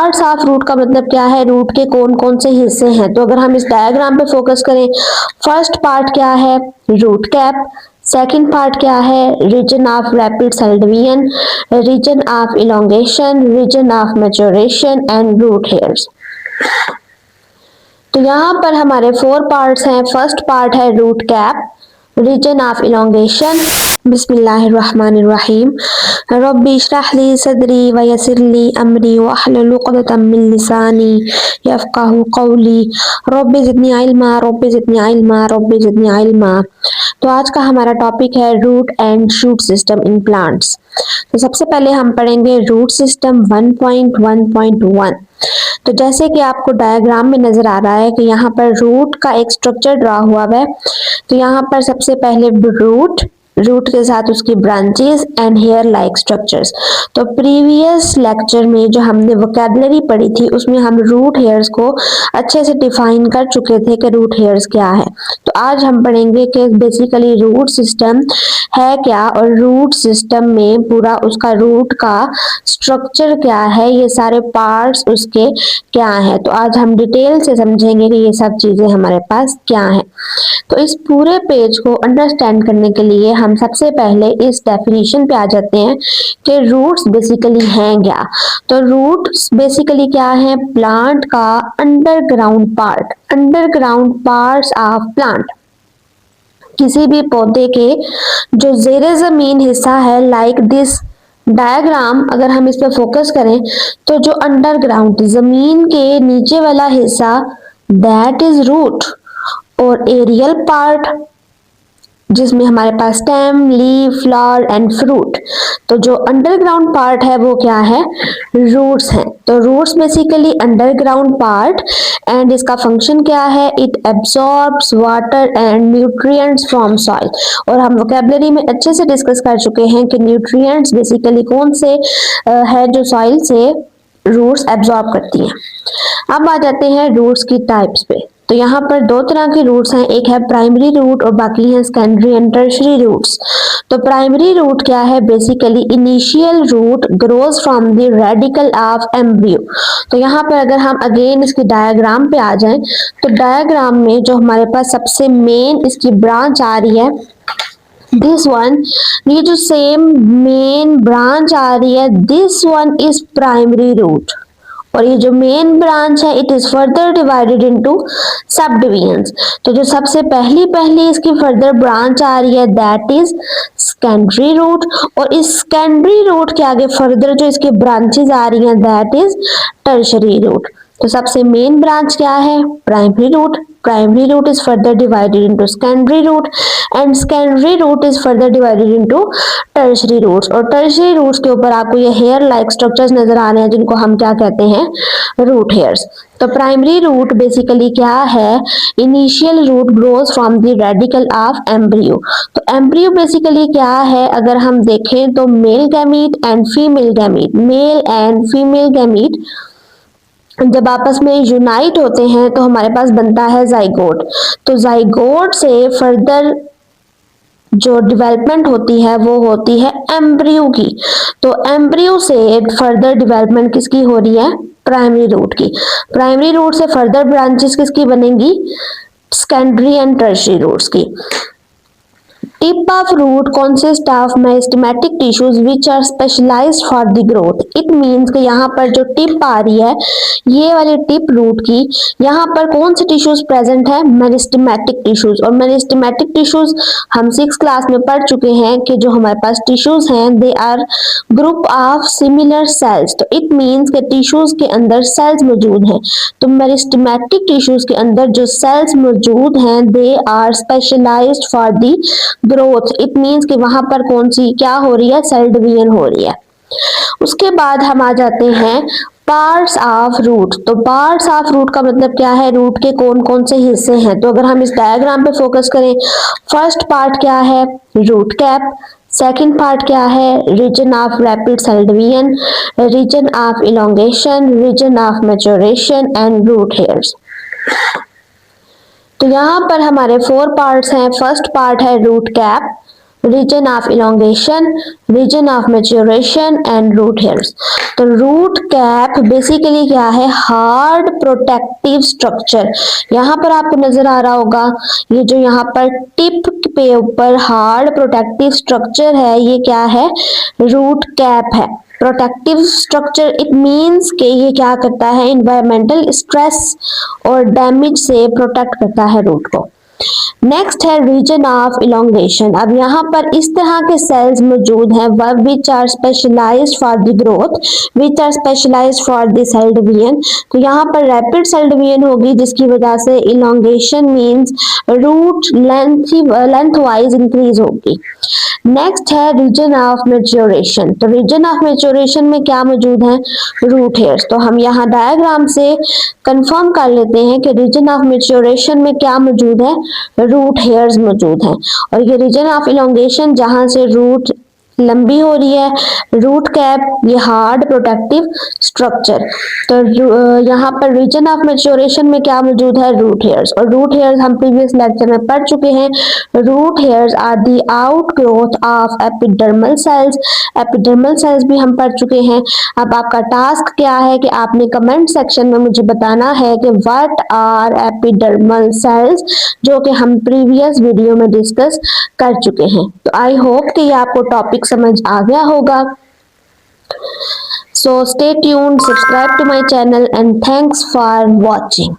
Parts of root का मतलब क्या है, रूट के कौन कौन से हिस्से हैं। तो अगर हम इस डायग्राम पे फोकस करें, फर्स्ट पार्ट क्या है, रूट कैप। सेकंड पार्ट क्या है, region of rapid cell division, region of elongation, region of maturation and root hairs. तो यहाँ पर हमारे 4 पार्ट्स हैं। फर्स्ट पार्ट है root cap, region of elongation. बिस्मिल्लाहिर्रहमानिर्रहीम। रब्बी इश्रह ली सदरी व यस्सिर ली अमरी वहलुल उक़दतम मिन लिसानी यफ़क़हू क़ौली। रब्बी ज़िदनी इल्मा, रब्बी ज़िदनी इल्मा, रब्बी ज़िदनी इल्मा। तो आज का हमारा टॉपिक है root and shoot system in plants. तो सबसे पहले हम पढ़ेंगे रूट सिस्टम 1.1.1। तो जैसे कि आपको डायग्राम में नजर आ रहा है कि यहाँ पर रूट का एक स्ट्रक्चर ड्रा हुआ है। तो यहाँ पर सबसे पहले रूट के साथ उसकी branches and hair like structures. तो प्रीवियस लेक्चर में जो हमने वोकैबुलरी पढ़ी थी उसमें हम रूट हेयर्स को अच्छे से डिफाइन कर चुके थे कि रूट हेयर्स क्या है। तो आज हम पढ़ेंगे कि बेसिकली रूट सिस्टम है क्या और रूट सिस्टम में पूरा उसका रूट का स्ट्रक्चर क्या है, ये सारे पार्ट्स उसके क्या है। तो आज हम डिटेल से समझेंगे कि ये सब चीजें हमारे पास क्या है। तो इस पूरे पेज को अंडरस्टैंड करने के लिए हम सबसे पहले इस डेफिनेशन पे आ जाते हैं कि रूट्स बेसिकली हैं क्या। तो रूट्स बेसिकली क्या है, प्लांट का अंडरग्राउंड पार्ट्स ऑफ प्लांट। किसी भी पौधे के जो ज़ेरे ज़मीन हिस्सा है, लाइक दिस डायग्राम, अगर हम इस पे फोकस करें तो जो अंडरग्राउंड जमीन के नीचे वाला हिस्सा दैट इज रूट, और एरियल पार्ट जिसमें हमारे पास stem, leaf, flower and fruit. तो जो अंडरग्राउंड पार्ट है वो क्या है, रूट्स हैं। तो roots basically underground part and इसका फंक्शन क्या है, it absorbs water and nutrients from soil. और हम वोकैबुलरी में अच्छे से डिस्कस कर चुके हैं कि न्यूट्रिएंट्स बेसिकली कौन से है जो सॉइल से रूट्स एब्सॉर्ब करती हैं। अब आ जाते हैं रूट्स की टाइप्स पे। तो यहाँ पर 2 तरह के रूट्स हैं, एक है प्राइमरी रूट और बाकी है सेकेंडरी एंड टर्शियरी रूट्स। तो प्राइमरी रूट क्या है, basically initial root grows from the radicle of embryo. तो यहाँ पर अगर हम अगेन इसकी डायग्राम पे आ जाएं तो डायग्राम में जो हमारे पास सबसे मेन इसकी ब्रांच आ रही है, दिस वन, ये जो सेम मेन ब्रांच आ रही है, this one is primary root. और ये जो मेन ब्रांच है it is further divided into subdivisions. तो जो सबसे पहली इसकी फर्दर ब्रांच आ रही है दैट इज सेकेंडरी रूट, और इस सेकेंडरी रूट के आगे फर्दर जो इसकी ब्रांचेस आ रही हैं दैट इज टर्शियरी रूट। तो सबसे मेन ब्रांच क्या है, primary root. Primary root is further divided into secondary root and secondary root is further divided into tertiary roots। और tertiary roots के ऊपर आपको ये hair like structures नजर आ रहे हैं जिनको हम क्या कहते हैं, root hairs। तो प्राइमरी रूट बेसिकली क्या है, initial root grows from the radicle of embryo. तो एम्ब्रियो बेसिकली क्या है, अगर हम देखें तो male gamete and female gamete, male and female gamete जब आपस में यूनाइट होते हैं तो हमारे पास बनता है जाइगोट। तो जाइगोट से फर्दर जो डेवलपमेंट होती है वो होती है एम्ब्रियो की। तो एम्ब्रियो से फर्दर डेवलपमेंट किसकी हो रही है, प्राइमरी रूट की। प्राइमरी रूट से फर्दर ब्रांचेस किसकी बनेंगी, सेकेंडरी एंड टर्शियरी रूट्स की। Tip of root consist of meristematic tissues which are specialized for the growth। It means कि यहाँ पर जो टिप आ रही है, ये वाली टिप रूट की, यहाँ पर कौन से टिश्यूज प्रेजेंट है, मेरिस्टेमेटिक टिश्यूज। और मेरिस्टेमेटिक टिश्यूज हम 6th क्लास में पढ़ चुके हैं कि जो हमारे पास टिश्यूज हैं they are group of similar cells. तो इट मीन्स के टिश्यूज के अंदर सेल्स मौजूद हैं। तो मेरिस्टेमेटिक टिश्यूज के अंदर जो सेल्स मौजूद हैं they are specialized for the growth. It means कि वहां पर कौन सी क्या हो रही है, सेल डिवीजन हो रही है। उसके बाद हम आ जाते हैं पार्ट्स ऑफ रूट। तो पार्ट्स ऑफ रूट का मतलब क्या है, रूट के कौन कौन से हिस्से हैं। तो अगर हम इस डायग्राम पे फोकस करें, फर्स्ट पार्ट क्या है, रूट कैप। सेकंड पार्ट क्या है, region of rapid cell division, region of elongation, region of maturation and root hairs. तो यहाँ पर हमारे 4 पार्ट्स हैं। फर्स्ट पार्ट है root cap, region of elongation, region of maturation and root hairs. तो root cap basically क्या है, hard protective structure. यहाँ पर आपको नजर आ रहा होगा ये जो यहाँ पर टिप पे ऊपर हार्ड प्रोटेक्टिव स्ट्रक्चर है, ये क्या है, रूट कैप है। प्रोटेक्टिव स्ट्रक्चर इट मींस कि ये क्या करता है, इन्वायरमेंटल स्ट्रेस और डैमेज से प्रोटेक्ट करता है रूट को। नेक्स्ट है रीजन ऑफ इलोंगेशन। अब यहाँ पर इस तरह के सेल्स मौजूद हैं which are specialized for the growth, which are specialized for the cell division. तो यहाँ पर रैपिड सेल डिवीजन होगी जिसकी वजह से elongation means root length wise increase होगी। नेक्स्ट है रीजन ऑफ मैच्योरेशन। तो रीजन ऑफ मैच्योरेशन में क्या मौजूद है, रूट हेयर्स। तो हम यहाँ डायग्राम से कंफर्म कर लेते हैं कि रीजन ऑफ मैच्योरेशन में क्या मौजूद है, रूट हेयर्स मौजूद हैं। और ये रीजन ऑफ इलोंगेशन जहां से रूट लंबी हो रही है, रूट कैप ये हार्ड प्रोटेक्टिव स्ट्रक्चर। तो यहाँ पर रीजन ऑफ मैच्योरेशन में क्या मौजूद है, रूट हेयर्स। और रूट हेयर्स हम प्रीवियस लेक्चर में पढ़ चुके हैं। Root hairs are the outgrowth of epidermal cells. Epidermal cells भी हम पढ़ चुके हैं। अब आपका टास्क क्या है कि आपने कमेंट सेक्शन में मुझे बताना है कि व्हाट आर एपिडर्मल सेल्स, जो कि हम प्रीवियस वीडियो में डिस्कस कर चुके हैं। तो आई होप कि ये आपको टॉपिक समझ आ गया होगा। So stay tuned, subscribe to my channel and thanks for watching.